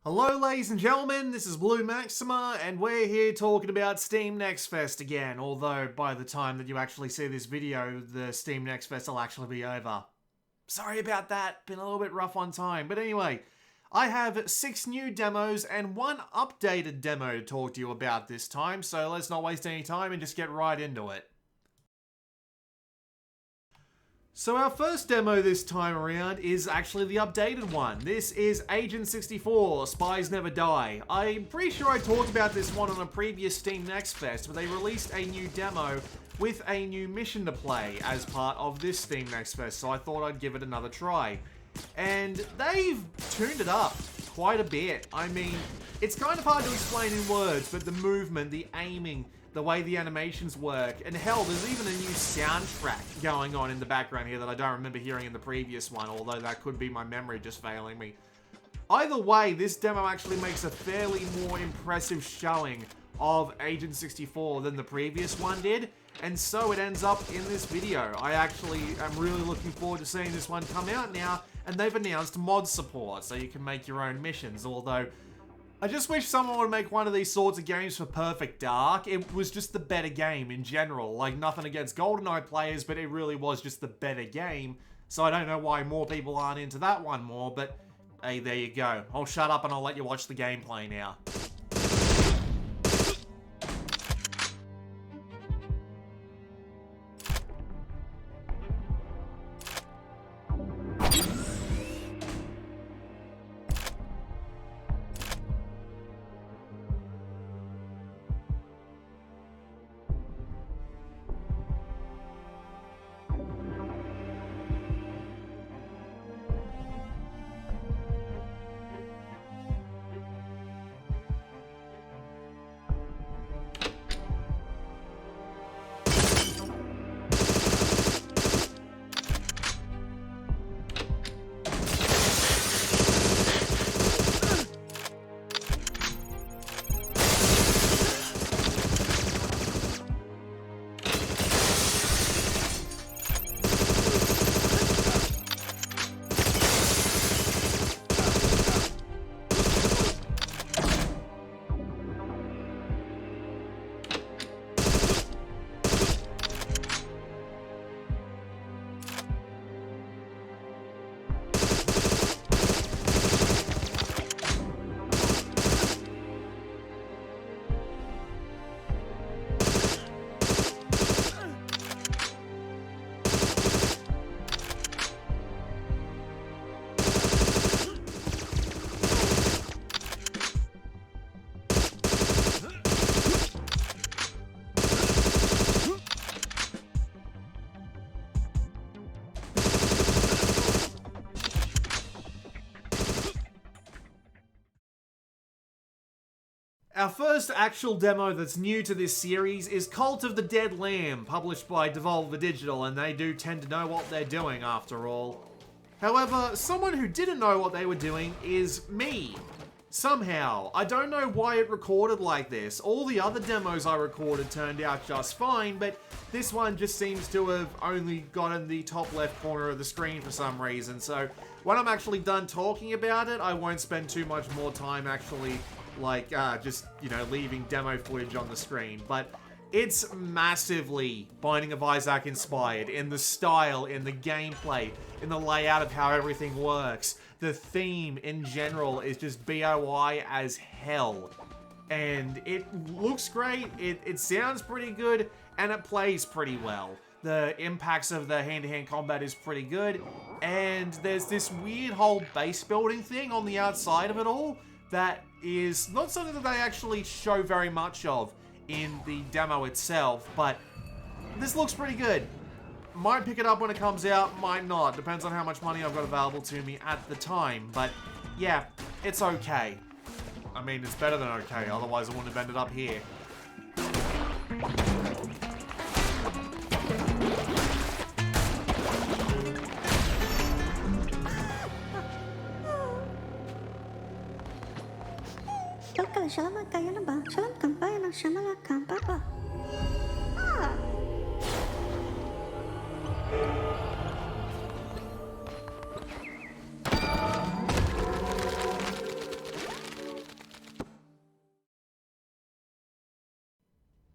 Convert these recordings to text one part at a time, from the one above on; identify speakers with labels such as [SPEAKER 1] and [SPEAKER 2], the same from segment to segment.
[SPEAKER 1] Hello ladies and gentlemen, this is Blue Maxima, and we're here talking about Steam Next Fest again, although by the time that you actually see this video, the Steam Next Fest will actually be over. Sorry about that, been a little bit rough on time, but anyway, I have 6 new demos and 1 updated demo to talk to you about this time, so let's not waste any time and just get right into it. So our first demo this time around is actually the updated one. This is Agent 64, Spies Never Die. I'm pretty sure I talked about this one on a previous Steam Next Fest, but they released a new demo with a new mission to play as part of this Steam Next Fest, so I thought I'd give it another try. And they've tuned it up quite a bit. I mean, it's kind of hard to explain in words, but the movement, the aiming, the way the animations work, and hell, there's even a new soundtrack going on in the background here that I don't remember hearing in the previous one, although that could be my memory just failing me. Either way, this demo actually makes a fairly more impressive showing of Agent 64 than the previous one did, and so it ends up in this video. I actually am really looking forward to seeing this one come out now, and they've announced mod support, so you can make your own missions, although I just wish someone would make one of these sorts of games for Perfect Dark. It was just the better game in general. Like, nothing against GoldenEye players, but it really was just the better game. So I don't know why more people aren't into that one more, but hey, there you go. I'll shut up and I'll let you watch the gameplay now. Our first actual demo that's new to this series is Cult of the Dead Lamb, published by Devolver Digital, and they do tend to know what they're doing after all. However, someone who didn't know what they were doing is me. Somehow. I don't know why it recorded like this. All the other demos I recorded turned out just fine, but this one just seems to have only gotten the top left corner of the screen for some reason, so when I'm actually done talking about it, I won't spend too much more time actually just, leaving demo footage on the screen. But it's massively Binding of Isaac inspired in the style, in the gameplay, in the layout of how everything works. The theme in general is just BOI as hell. And it looks great, it sounds pretty good, and it plays pretty well. The impacts of the hand-to-hand combat is pretty good, and there's this weird whole base building thing on the outside of it all that is not something that they actually show very much of in the demo itself, but this looks pretty good. Might pick it up when it comes out, might not. Depends on how much money I've got available to me at the time, but yeah, it's okay. I mean, it's better than okay, otherwise I wouldn't have ended up here.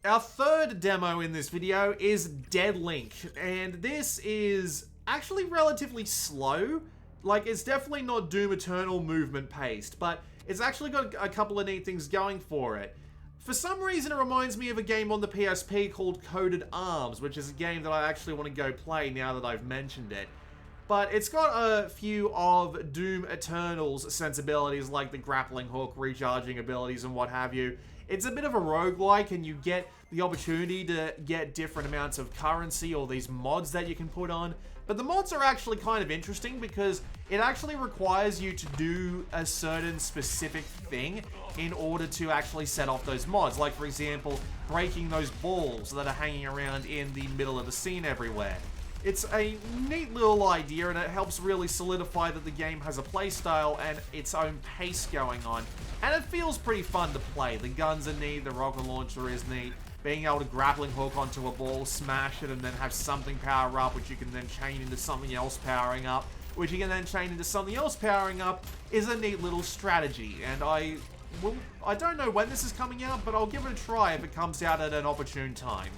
[SPEAKER 1] Our third demo in this video is Dead Link, and this is actually relatively slow. Like, it's definitely not Doom Eternal movement paced, but it's actually got a couple of neat things going for it. For some reason, it reminds me of a game on the PSP called Coded Arms, which is a game that I actually want to go play now that I've mentioned it. But it's got a few of Doom Eternal's sensibilities, like the grappling hook, recharging abilities, and what have you. It's a bit of a roguelike, and you get the opportunity to get different amounts of currency or these mods that you can put on. But the mods are actually kind of interesting because it actually requires you to do a certain specific thing in order to actually set off those mods. Like, for example, breaking those balls that are hanging around in the middle of the scene everywhere. It's a neat little idea, and it helps really solidify that the game has a playstyle and its own pace going on. And it feels pretty fun to play. The guns are neat, the rocket launcher is neat. Being able to grappling hook onto a ball, smash it, and then have something power up, which you can then chain into something else powering up, which you can then chain into something else powering up, is a neat little strategy. And I don't know when this is coming out, but I'll give it a try if it comes out at an opportune time.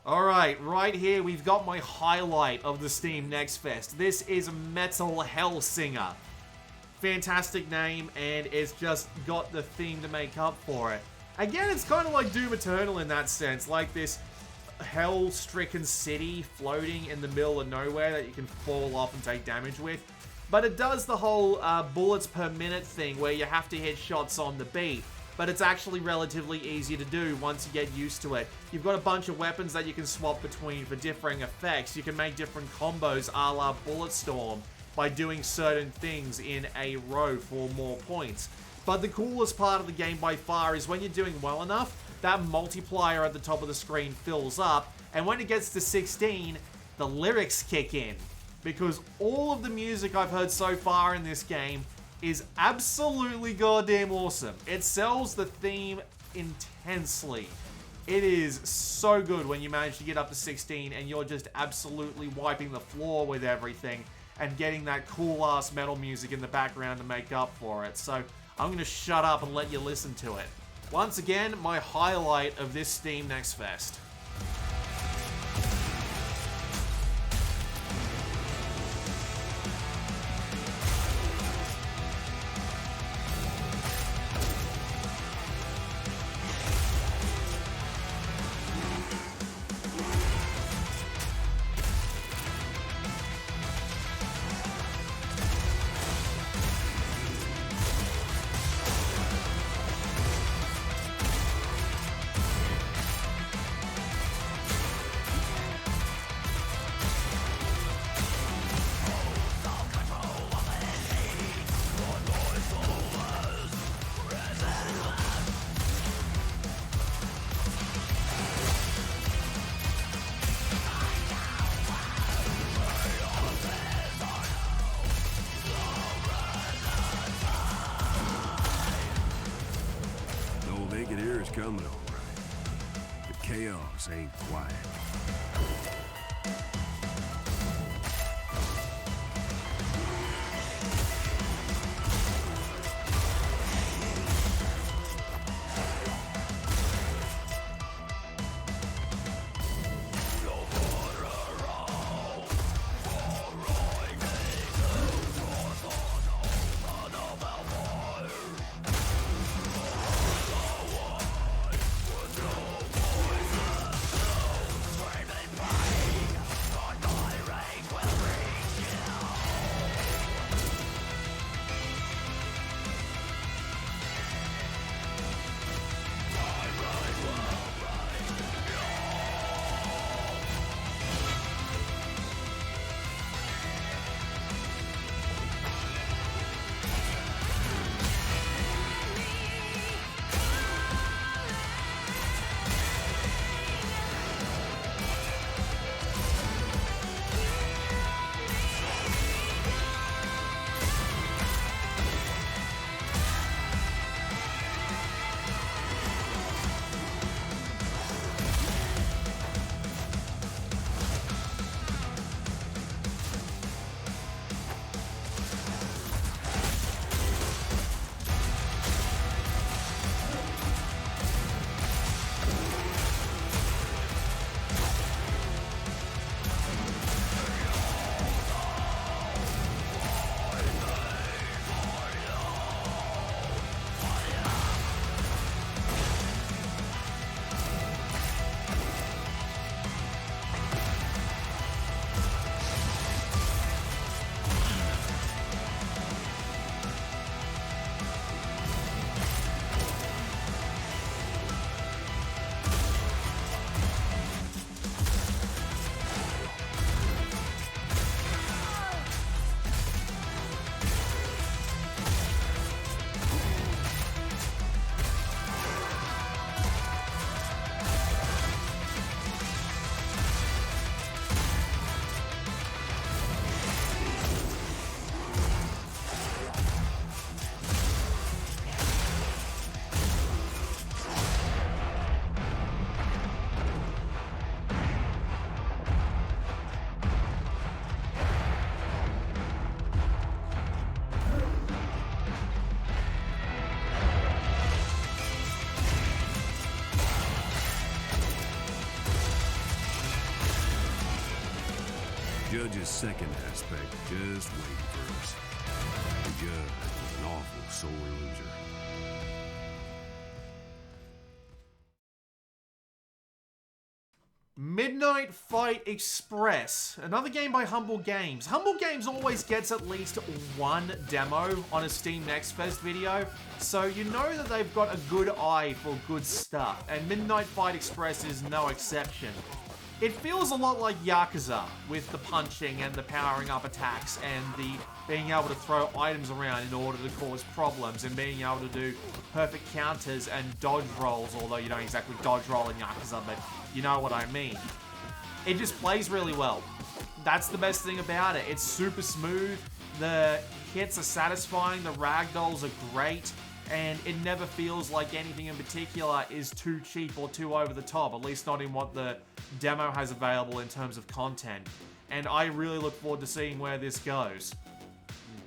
[SPEAKER 1] Alright, right here we've got my highlight of the Steam Next Fest. This is Metal Hellsinger. Fantastic name, and it's just got the theme to make up for it. Again, it's kind of like Doom Eternal in that sense, like this hell-stricken city floating in the middle of nowhere that you can fall off and take damage with. But it does the whole bullets per minute thing where you have to hit shots on the beat. But it's actually relatively easy to do once you get used to it. You've got a bunch of weapons that you can swap between for differing effects. You can make different combos a la Bulletstorm by doing certain things in a row for more points. But the coolest part of the game by far is when you're doing well enough, that multiplier at the top of the screen fills up, and when it gets to 16, the lyrics kick in. Because all of the music I've heard so far in this game is absolutely goddamn awesome. It sells the theme intensely. It is so good when you manage to get up to 16 and you're just absolutely wiping the floor with everything and getting that cool-ass metal music in the background to make up for it. So I'm going to shut up and let you listen to it. Once again, my highlight of this Steam Next Fest.
[SPEAKER 2] Coming all right. The chaos ain't quiet. Judge's second aspect just waiting for us. The judge was an awful sore loser.
[SPEAKER 1] Midnight Fight Express, another game by Humble Games. Humble Games always gets at least one demo on a Steam Next Fest video, so you know that they've got a good eye for good stuff, and Midnight Fight Express is no exception. It feels a lot like Yakuza, with the punching and the powering up attacks and the being able to throw items around in order to cause problems and being able to do perfect counters and dodge rolls, although you don't exactly dodge roll in Yakuza, but you know what I mean. It just plays really well. That's the best thing about it. It's super smooth, the hits are satisfying, the ragdolls are great, and it never feels like anything in particular is too cheap or too over the top, at least not in what the demo has available in terms of content. And I really look forward to seeing where this goes.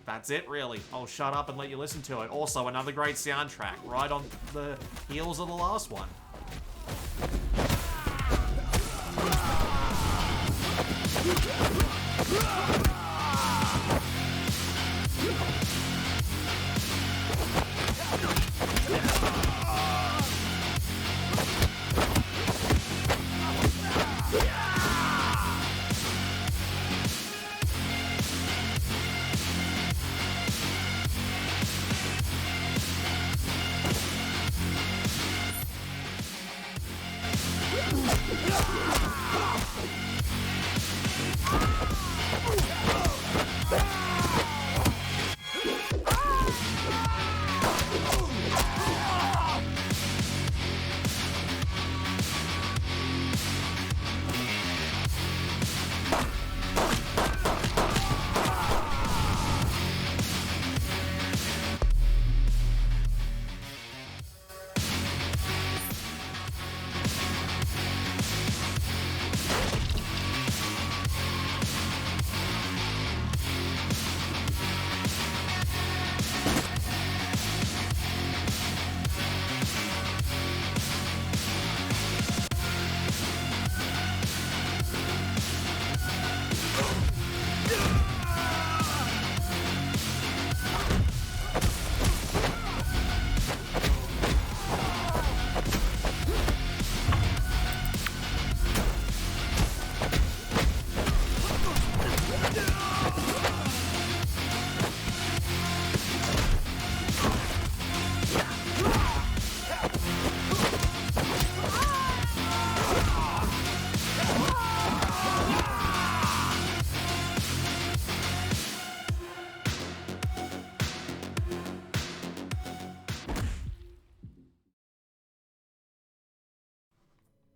[SPEAKER 1] That's it, really. I'll shut up and let you listen to it. Also, another great soundtrack, right on the heels of the last one.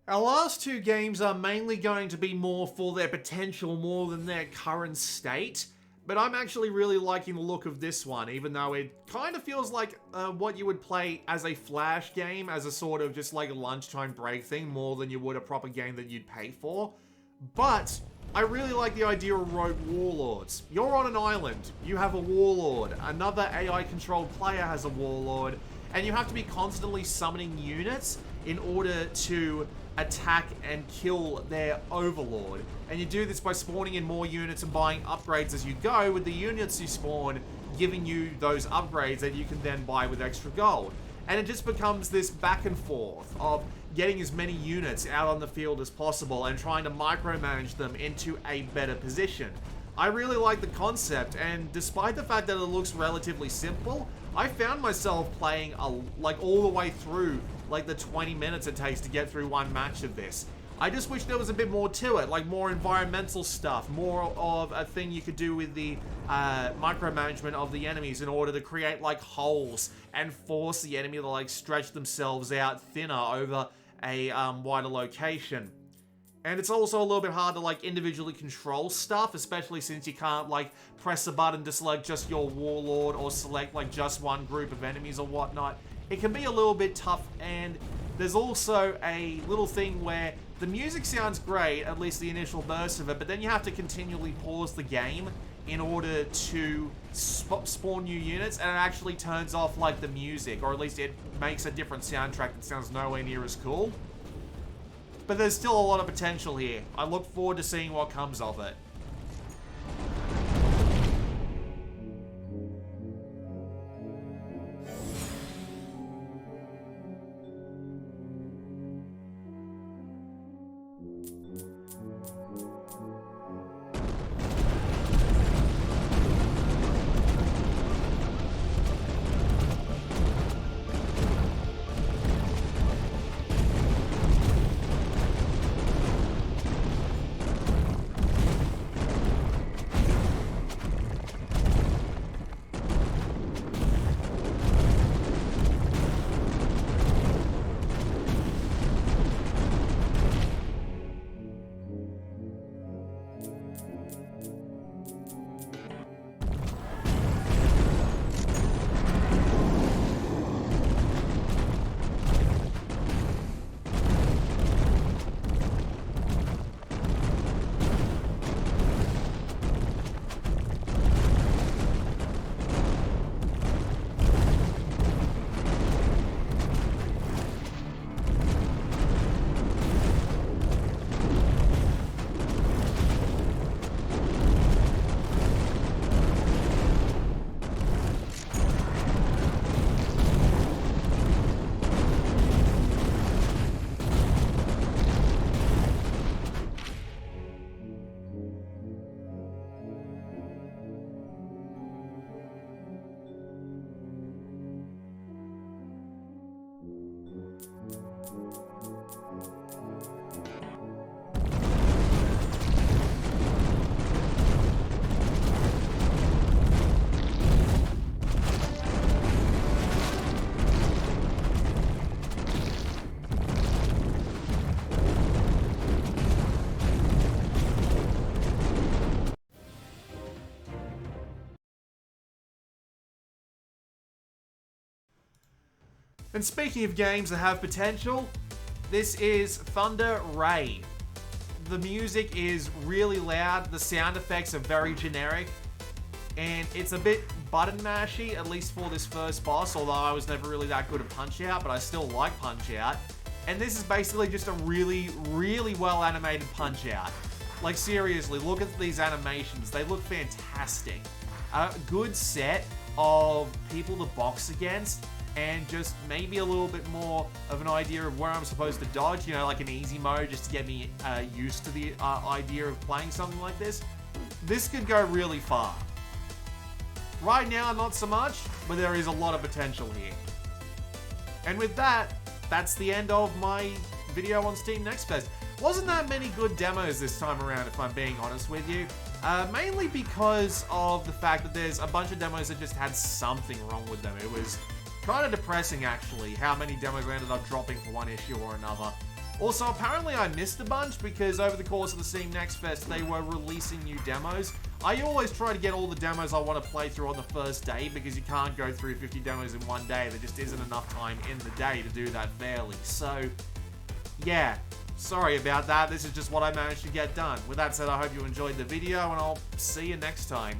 [SPEAKER 1] Our last two games are mainly going to be more for their potential more than their current state, but I'm actually really liking the look of this one, even though it kind of feels like what you would play as a flash game, as a sort of just like a lunchtime break thing, more than you would a proper game that you'd pay for. But I really like the idea of Rogue Warlords. You're on an island, you have a warlord, another AI-controlled player has a warlord, and you have to be constantly summoning units in order to attack and kill their overlord. And you do this by spawning in more units and buying upgrades as you go, with the units you spawn giving you those upgrades that you can then buy with extra gold. And it just becomes this back and forth of getting as many units out on the field as possible and trying to micromanage them into a better position. I really like the concept, and despite the fact that it looks relatively simple, I found myself playing like all the way through like the 20 minutes it takes to get through one match of this. I just wish there was a bit more to it, like more environmental stuff, more of a thing you could do with the micromanagement of the enemies in order to create like holes and force the enemy to like stretch themselves out thinner over a wider location. And it's also a little bit hard to like individually control stuff, especially since you can't like press a button to select just your warlord or select like just one group of enemies or whatnot. It can be a little bit tough, and there's also a little thing where the music sounds great, at least the initial burst of it, but then you have to continually pause the game in order to spawn new units, and it actually turns off like the music, or at least it makes a different soundtrack that sounds nowhere near as cool. But there's still a lot of potential here. I look forward to seeing what comes of it. And speaking of games that have potential, this is Thunder Ray. The music is really loud, the sound effects are very generic, and it's a bit button mashy, at least for this first boss, although I was never really that good at Punch-Out, but I still like Punch-Out. And this is basically just a really, really well animated Punch-Out. Like seriously, look at these animations, they look fantastic. A good set of people to box against, and just maybe a little bit more of an idea of where I'm supposed to dodge, you know, like an easy mode just to get me used to the idea of playing something like this. This could go really far. Right now, not so much, but there is a lot of potential here. And with that, that's the end of my video on Steam Next Fest. Wasn't that many good demos this time around, if I'm being honest with you. Mainly because of the fact that there's a bunch of demos that just had something wrong with them. It was kind of depressing, actually, how many demos I ended up dropping for one issue or another. Also, apparently I missed a bunch because over the course of the Steam Next Fest, they were releasing new demos. I always try to get all the demos I want to play through on the first day because you can't go through 50 demos in one day. There just isn't enough time in the day to do that fairly. So, yeah, sorry about that. This is just what I managed to get done. With that said, I hope you enjoyed the video, and I'll see you next time.